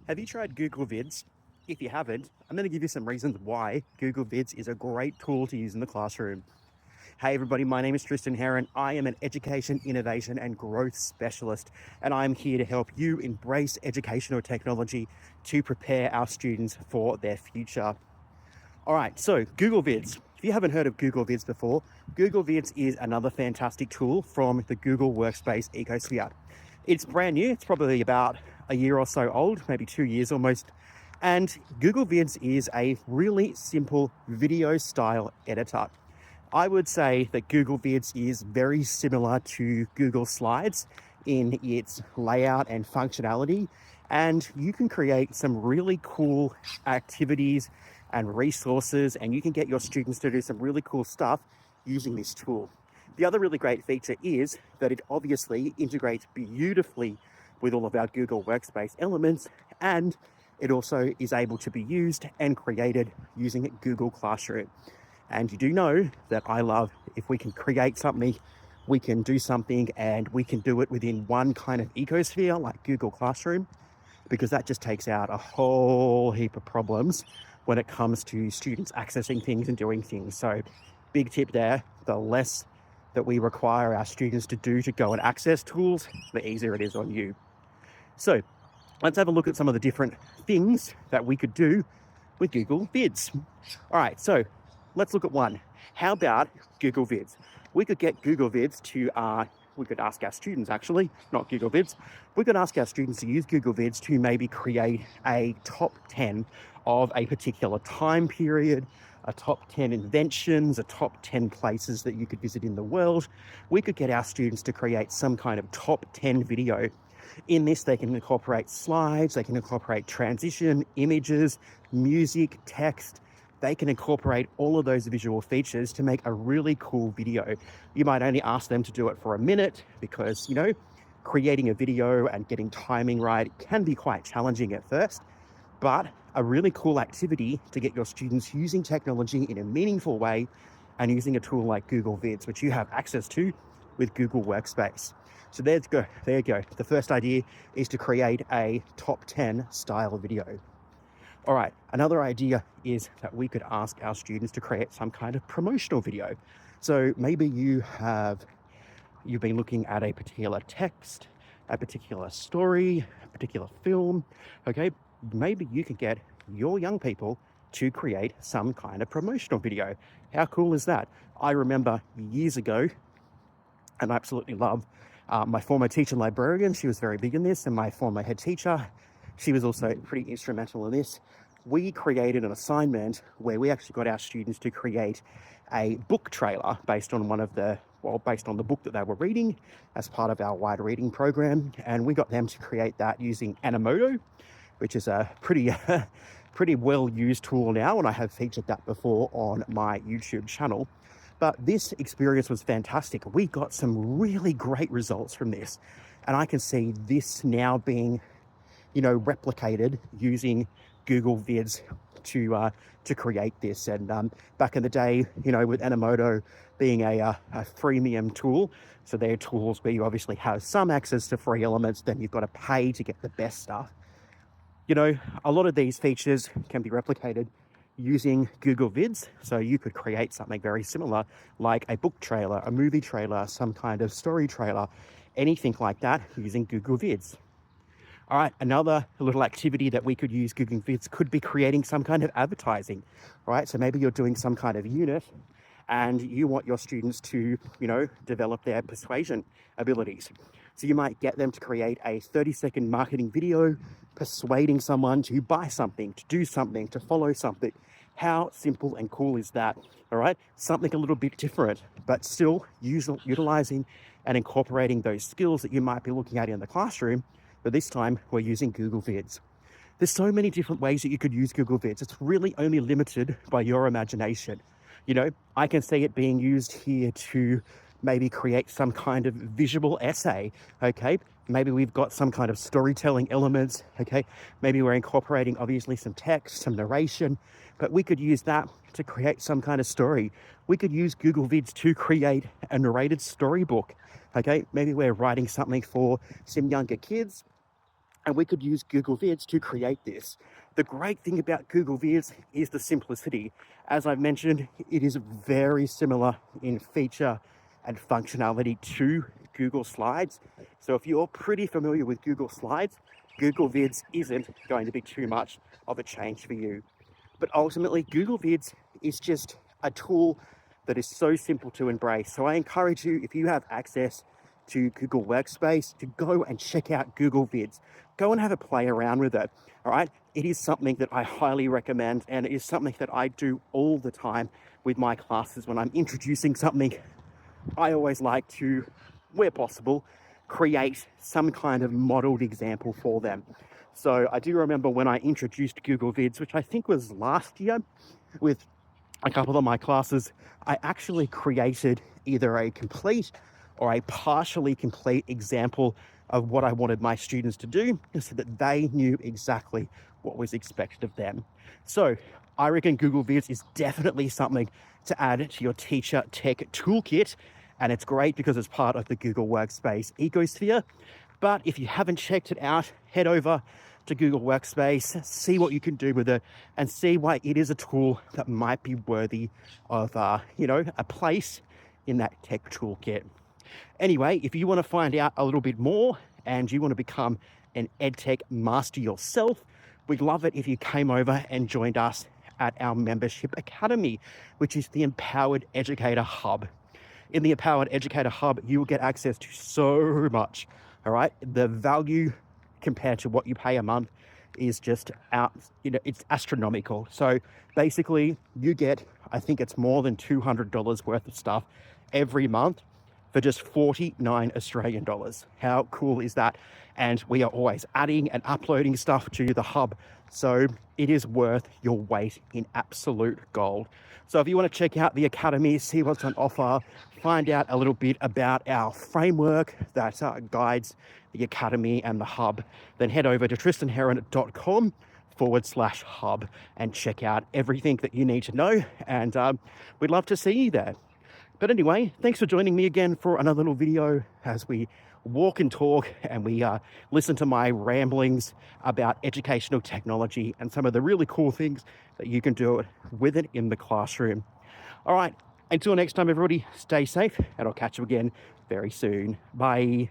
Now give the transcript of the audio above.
Have you tried Google Vids? If you haven't, I'm going to give you some reasons why Google Vids is a great tool to use in the classroom. Hey everybody, my name is Tristan Heron. I am an education, innovation and growth specialist, and I'm here to help you embrace educational technology to prepare our students for their future. All right, so Google Vids. If you haven't heard of Google Vids before, Google Vids is another fantastic tool from the Google Workspace ecosphere. It's brand new. It's probably about a year or so old, maybe 2 years almost. And Google Vids is a really simple video style editor. I would say that Google Vids is very similar to Google Slides in its layout and functionality. And you can create some really cool activities and resources, and you can get your students to do some really cool stuff using this tool. The other really great feature is that it obviously integrates beautifully with all of our Google Workspace elements, and it also is able to be used and created using Google Classroom. And you do know that I love if we can create something, we can do something, and we can do it within one kind of ecosphere like Google Classroom, because that just takes out a whole heap of problems when it comes to students accessing things and doing things. So big tip there, the less that we require our students to do to go and access tools, the easier it is on you. So let's have a look at some of the different things that we could do with Google Vids. All right, so let's look at one. How about Google Vids? We could get Google Vids to, we could ask our students actually, not Google Vids, we could ask our students to use Google Vids to maybe create a top 10 of a particular time period, a top 10 inventions, a top 10 places that you could visit in the world. We could get our students to create some kind of top 10 video. In this, they can incorporate slides, they can incorporate transition, images, music, text. They can incorporate all of those visual features to make a really cool video. You might only ask them to do it for a minute because, you know, creating a video and getting timing right can be quite challenging at first, but a really cool activity to get your students using technology in a meaningful way and using a tool like Google Vids, which you have access to with Google Workspace. So there you go. The first idea is to create a top 10 style video. All right, another idea is that we could ask our students to create some kind of promotional video. So maybe you've been looking at a particular text, a particular story, a particular film, okay? Maybe you can get your young people to create some kind of promotional video. How cool is that? I remember years ago, and I absolutely love my former teacher librarian. She was very big in this, and my former head teacher, she was also pretty instrumental in this. We created an assignment where we actually got our students to create a book trailer based on based on the book that they were reading as part of our wide reading program. And we got them to create that using Animoto, which is a pretty well used tool now, and I have featured that before on my YouTube channel. But this experience was fantastic. We got some really great results from this, and I can see this now being, you know, replicated using Google Vids to create this. And back in the day, you know, with Animoto being a freemium tool, so they're tools where you obviously have some access to free elements, then you've got to pay to get the best stuff. You know, a lot of these features can be replicated using Google Vids. So you could create something very similar, like a book trailer, a movie trailer, some kind of story trailer, anything like that using Google Vids. All right, another little activity that we could use Google Vids could be creating some kind of advertising, right? So maybe you're doing some kind of unit and you want your students to, you know, develop their persuasion abilities. So you might get them to create a 30-second marketing video persuading someone to buy something, to do something, to follow something. How simple and cool is that? All right, something a little bit different, but still utilizing and incorporating those skills that you might be looking at in the classroom, but this time we're using Google Vids. There's so many different ways that you could use Google Vids. It's really only limited by your imagination. You know, I can see it being used here to maybe create some kind of visual essay, okay? Maybe we've got some kind of storytelling elements, okay? Maybe we're incorporating obviously some text, some narration, but we could use that to create some kind of story. We could use Google Vids to create a narrated storybook, okay? Maybe we're writing something for some younger kids and we could use Google Vids to create this. The great thing about Google Vids is the simplicity. As I've mentioned, it is very similar in feature and functionality to Google Slides. So if you're pretty familiar with Google Slides, Google Vids isn't going to be too much of a change for you. But ultimately, Google Vids is just a tool that is so simple to embrace. So I encourage you, if you have access to Google Workspace, to go and check out Google Vids. Go and have a play around with it, all right? It is something that I highly recommend, and it is something that I do all the time with my classes. When I'm introducing something, I always like to, where possible, create some kind of modeled example for them. So I do remember when I introduced Google Vids, which I think was last year, with a couple of my classes, I actually created either a complete or a partially complete example of what I wanted my students to do so that they knew exactly what was expected of them. So I reckon Google Vids is definitely something to add to your teacher tech toolkit. And it's great because it's part of the Google Workspace ecosphere. But if you haven't checked it out, head over to Google Workspace, see what you can do with it, and see why it is a tool that might be worthy of, a place in that tech toolkit. Anyway, if you want to find out a little bit more and you want to become an EdTech master yourself, we'd love it if you came over and joined us at our membership academy, which is the Empowered Educator Hub. In the Empowered Educator Hub, you will get access to so much, all right? The value compared to what you pay a month is just it's astronomical. So basically you get, I think it's more than $200 worth of stuff every month for just 49 Australian dollars. How cool is that? And we are always adding and uploading stuff to the hub. So it is worth your weight in absolute gold. So if you want to check out the academy, see what's on offer, find out a little bit about our framework that guides the academy and the hub, then head over to tristanheron.com/hub and check out everything that you need to know. And we'd love to see you there. But anyway, thanks for joining me again for another little video as we walk and talk and we listen to my ramblings about educational technology and some of the really cool things that you can do with it in the classroom. All right, until next time, everybody, stay safe, and I'll catch you again very soon. Bye.